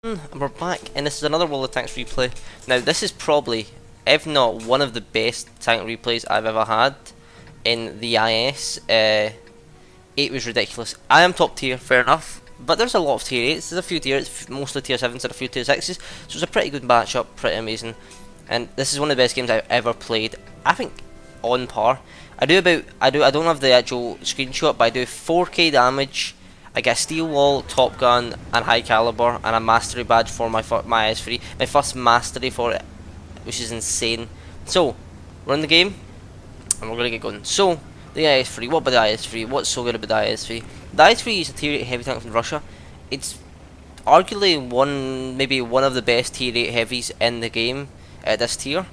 And we're back, and this is another World of Tanks replay. Now, this is probably, if not one of the best tank replays I've ever had in the IS. It was ridiculous. I am top tier, fair enough, but there's a lot of tier 8s. There's a few tier 8s, mostly tier 7s and a few tier 6s, so it's a pretty good matchup, pretty amazing. And this is one of the best games I've ever played. I think on par. I don't have the actual screenshot, but I do 4k damage. I get a steel wall, top gun, and high caliber, and a mastery badge for my IS3. My first mastery for it, which is insane. So, we're in the game, and we're gonna get going. So, the IS3. What about the IS3? What's so good about the IS3? The IS3 is a tier 8 heavy tank from Russia. It's arguably maybe one of the best tier 8 heavies in the game at this tier.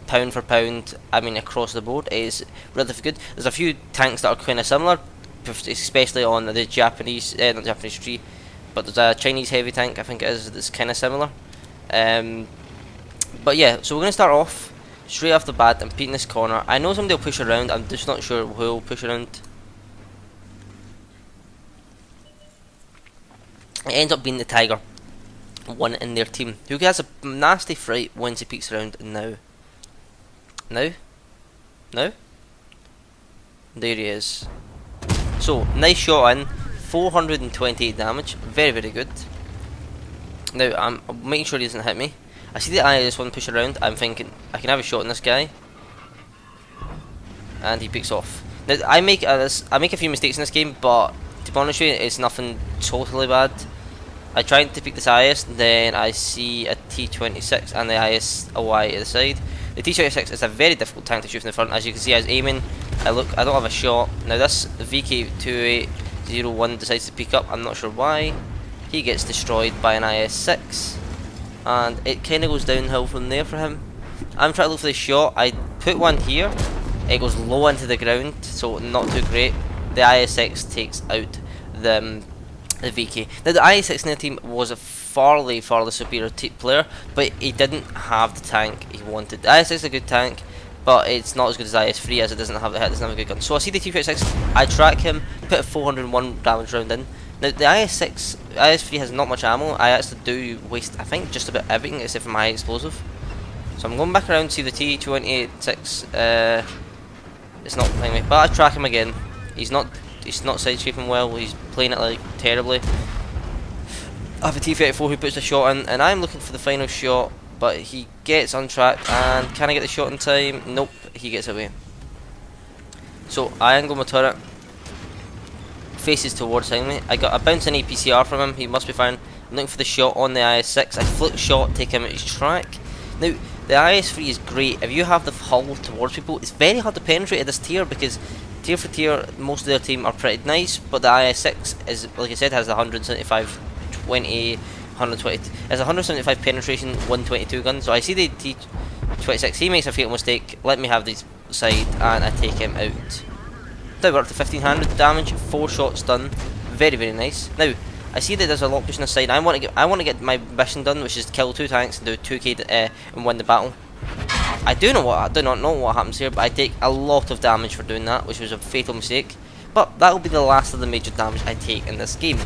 Pound for pound, I mean across the board, it is relatively good. There's a few tanks that are kind of similar, especially on the Japanese, not Japanese tree, but there's a Chinese heavy tank, I think it is, that's kind of similar. But yeah, so we're going to start off straight off the bat and peek in this corner. I know somebody will push around, I'm just not sure who will push around. It ends up being the Tiger, one in their team, who has a nasty fright once he peeks around. Now, there he is. So, nice shot in, 428 damage, very very good. Now, I'm making sure he doesn't hit me. I see the eye of this one push around, I'm thinking, I can have a shot on this guy. And he picks off. Now, I make a few mistakes in this game, but to be honest with you, it's nothing totally bad. I tried to pick this IS, then I see a T26 and the IS-OY at the side. The T26 is a very difficult tank to shoot from the front. As you can see, I was aiming, I don't have a shot. Now this VK2801 decides to pick up, I'm not sure why. He gets destroyed by an IS-6, and it kind of goes downhill from there for him. I'm trying to look for the shot, I put one here, it goes low into the ground, so not too great. The IS-6 takes out the VK. Now the IS-6 in the team was a farly superior player, but he didn't have the tank he wanted. The IS-6 is a good tank, but it's not as good as IS-3 as it doesn't have the hit, doesn't have a good gun. So I see the T-36, I track him, put a 401 damage round in. Now the IS-3 has not much ammo. I actually do waste, I think, just about everything except for my explosive. So I'm going back around to see the T-26, it's not playing me, but I track him again. He's not side-scraping well, he's playing it like terribly. I have a T-34 who puts a shot in, and I'm looking for the final shot, but he gets untracked, and can I get the shot in time? Nope, he gets away. So I angle my turret, faces towards me. I got a bouncing APCR from him, he must be fine. I'm looking for the shot on the IS-6, I flick shot, take him out his track. Now, the IS-3 is great. If you have the hull towards people, it's very hard to penetrate at this tier, because tier for tier, most of their team are pretty nice, but the IS-6 is, like I said, has the 175, 20, 120. It's 175 penetration, 122 gun. So I see the T26, he makes a fatal mistake, let me have the side, and I take him out. Now we're up to 1500 damage, 4 shots done, very very nice. Now I see that there's a lot pushing this side. I want to get my mission done, which is kill 2 tanks and do 2k and win the battle. I do not know what happens here, but I take a lot of damage for doing that, which was a fatal mistake. But that will be the last of the major damage I take in this game.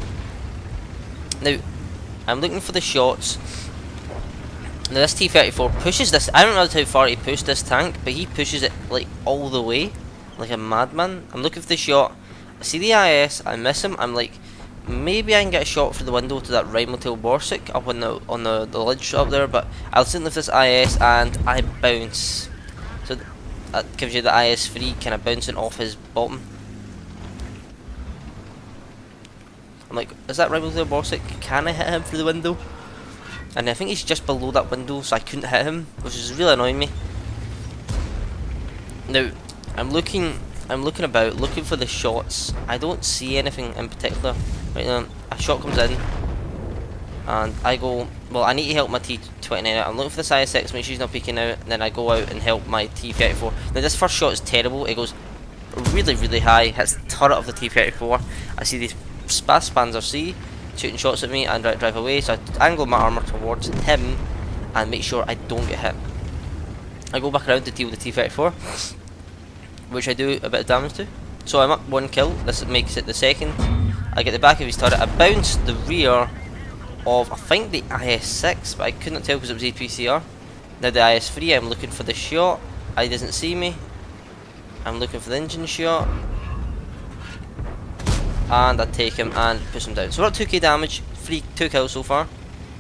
Now, I'm looking for the shots. Now this T-34 pushes this, I don't know how far he pushed this tank, but he pushes it like all the way, like a madman. I'm looking for the shot, I see the IS, I miss him, I'm like, maybe I can get a shot through the window to that Rheinmetall Borsuk up on the ledge up there, but I'll sit with this IS and I bounce. So that gives you the IS-3 kind of bouncing off his bottom. I'm like, is that Rheinmetall Borsuk? Can I hit him through the window? And I think he's just below that window, so I couldn't hit him, which is really annoying me. Now, I'm looking about, looking for the shots. I don't see anything in particular right now. A shot comes in, and I go, well, I need to help my T-29 out. I'm looking for this IS-6, make sure he's not peeking out, and then I go out and help my T-34. Now this first shot is terrible, it goes really really high, hits the turret of the T-34. I see these Panzer C shooting shots at me and drive away, so I angle my armor towards him and make sure I don't get hit. I go back around to deal with the T-34, which I do a bit of damage to. So I'm up 1 kill, this makes it the second. I get the back of his turret, I bounce the rear of, I think, the IS-6, but I could not tell because it was APCR. Now the IS-3, I'm looking for the shot. He doesn't see me. I'm looking for the engine shot. And I take him and push him down. So we're at 2k damage, 2 kills so far.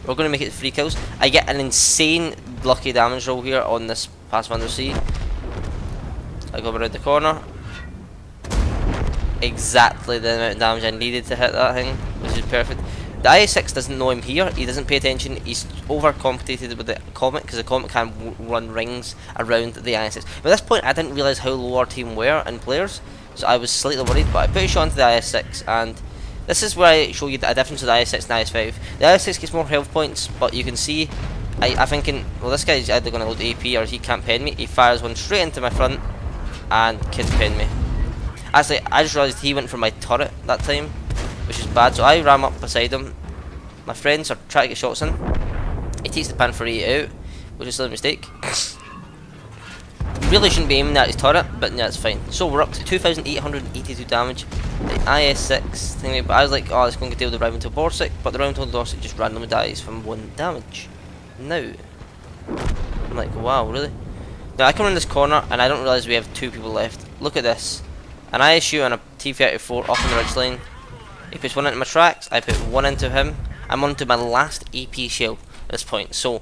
We're going to make it 3 kills. I get an insane lucky damage roll here on this Pathfinder C. I go around the corner. Exactly the amount of damage I needed to hit that thing, which is perfect. The IS-6 doesn't know I'm here, he doesn't pay attention, he's overcompensated with the Comet, because the Comet can run rings around the IS-6. But at this point I didn't realise how low our team were in players, so I was slightly worried, but I put a shot into the IS-6, and this is where I show you the difference of the IS-6 and IS-5. The IS-6 gets more health points, but you can see, I'm thinking, well, this guy's either going to load AP or he can't pen me. He fires one straight into my front and can pen me. Actually, I just realised he went for my turret that time, which is bad, so I ran up beside him. My friends are trying to get shots in. He takes the pan for 8 out, which is still a mistake. Really shouldn't be aiming at his turret, but yeah, it's fine. So we're up to 2,882 damage. The IS-6 thing, but I was like, oh, it's going to deal with the round to Borsig, but the round to Borsig just randomly dies from 1 damage. Now, I'm like, wow, really? Now I come in this corner and I don't realise we have 2 people left. Look at this. An ISU and a T-34 up on the ridge line. He puts one into my tracks, I put one into him. I'm on to my last AP shell at this point, so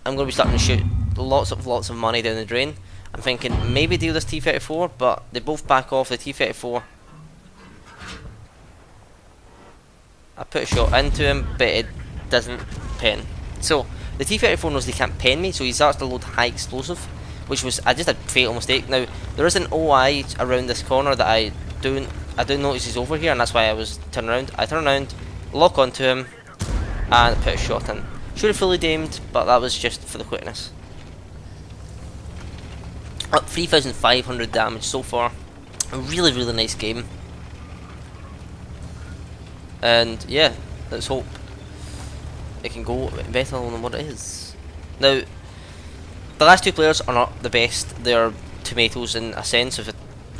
I'm going to be starting to shoot lots of money down the drain. I'm thinking maybe deal this T-34, but they both back off. The T-34, I put a shot into him, but it doesn't pen. So the T-34 knows they can't pen me, so he starts to load high explosive, which was just a fatal mistake. Now there is an OI around this corner that I do notice he's over here, and that's why I was turning around. I turn around, lock onto him, and put a shot in. Should have fully aimed, but that was just for the quickness. Up 3,500 damage so far. A really nice game. And yeah, let's hope it can go better than what it is. Now, the last 2 players are not the best. They're tomatoes in a sense of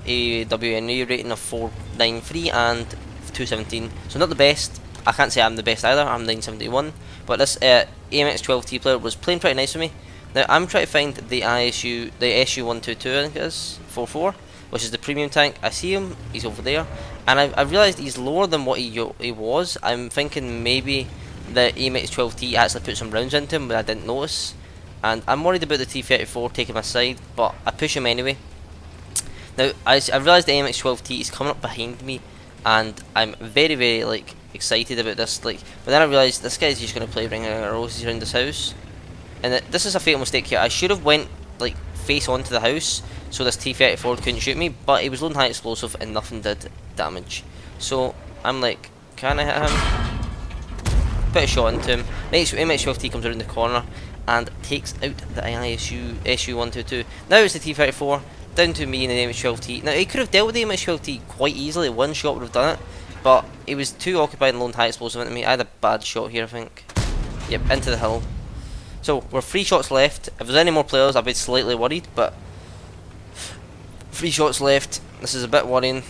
a WNA rating of 493 and 217. So not the best. I can't say I'm the best either. I'm 971. But this AMX12T player was playing pretty nice for me. Now I'm trying to find the SU-122, I think it is, 44, which is the premium tank. I see him. He's over there, and I've realised he's lower than what he was. I'm thinking maybe the AMX12T actually put some rounds into him, but I didn't notice. And I'm worried about the T-34 taking my side, but I push him anyway. Now I realised the AMX12T is coming up behind me, and I'm very like excited about this. But then I realised this guy's just going to play ring around roses around this house, and this is a fatal mistake here. I should have went like face onto the house so this T-34 couldn't shoot me, but he was loading high explosive and nothing did damage. So I'm like, can I hit him? Put a shot into him. MX-12T comes around the corner and takes out the SU-122. Now it's the T-34, down to me and the MX-12T. Now he could have dealt with the MX-12T quite easily, one shot would have done it, but he was too occupied and loading high explosive into me. I had a bad shot here, I think. Yep, into the hill. So we're 3 shots left. If there's any more players I'd be slightly worried, but 3 shots left. This is a bit worrying,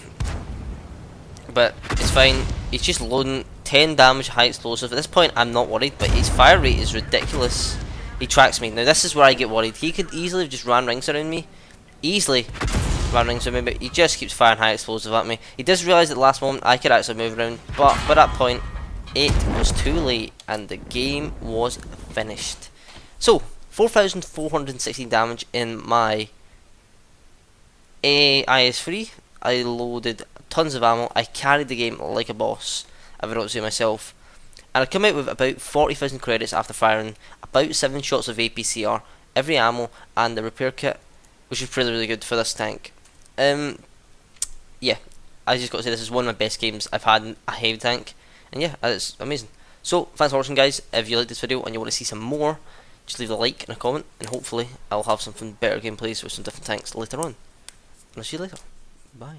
but it's fine. He's just loading 10 damage high explosive. At this point I'm not worried, but his fire rate is ridiculous. He tracks me. Now this is where I get worried. He could easily have just ran rings around me. Easily ran rings around me, but he just keeps firing high explosive at me. He does realise at the last moment I could actually move around, but by that point it was too late and the game was finished. So 4,416 damage in my IS-3. I loaded tons of ammo. I carried the game like a boss, if I don't say myself. And I come out with about 40,000 credits after firing about 7 shots of APCR, every ammo, and the repair kit, which is really good for this tank. Yeah, I just got to say this is one of my best games I've had in a heavy tank, and yeah, it's amazing. So thanks for watching, guys. If you liked this video and you want to see some more, just leave a like and a comment, and hopefully I'll have something better gameplays with some different tanks later on. And I'll see you later. Bye.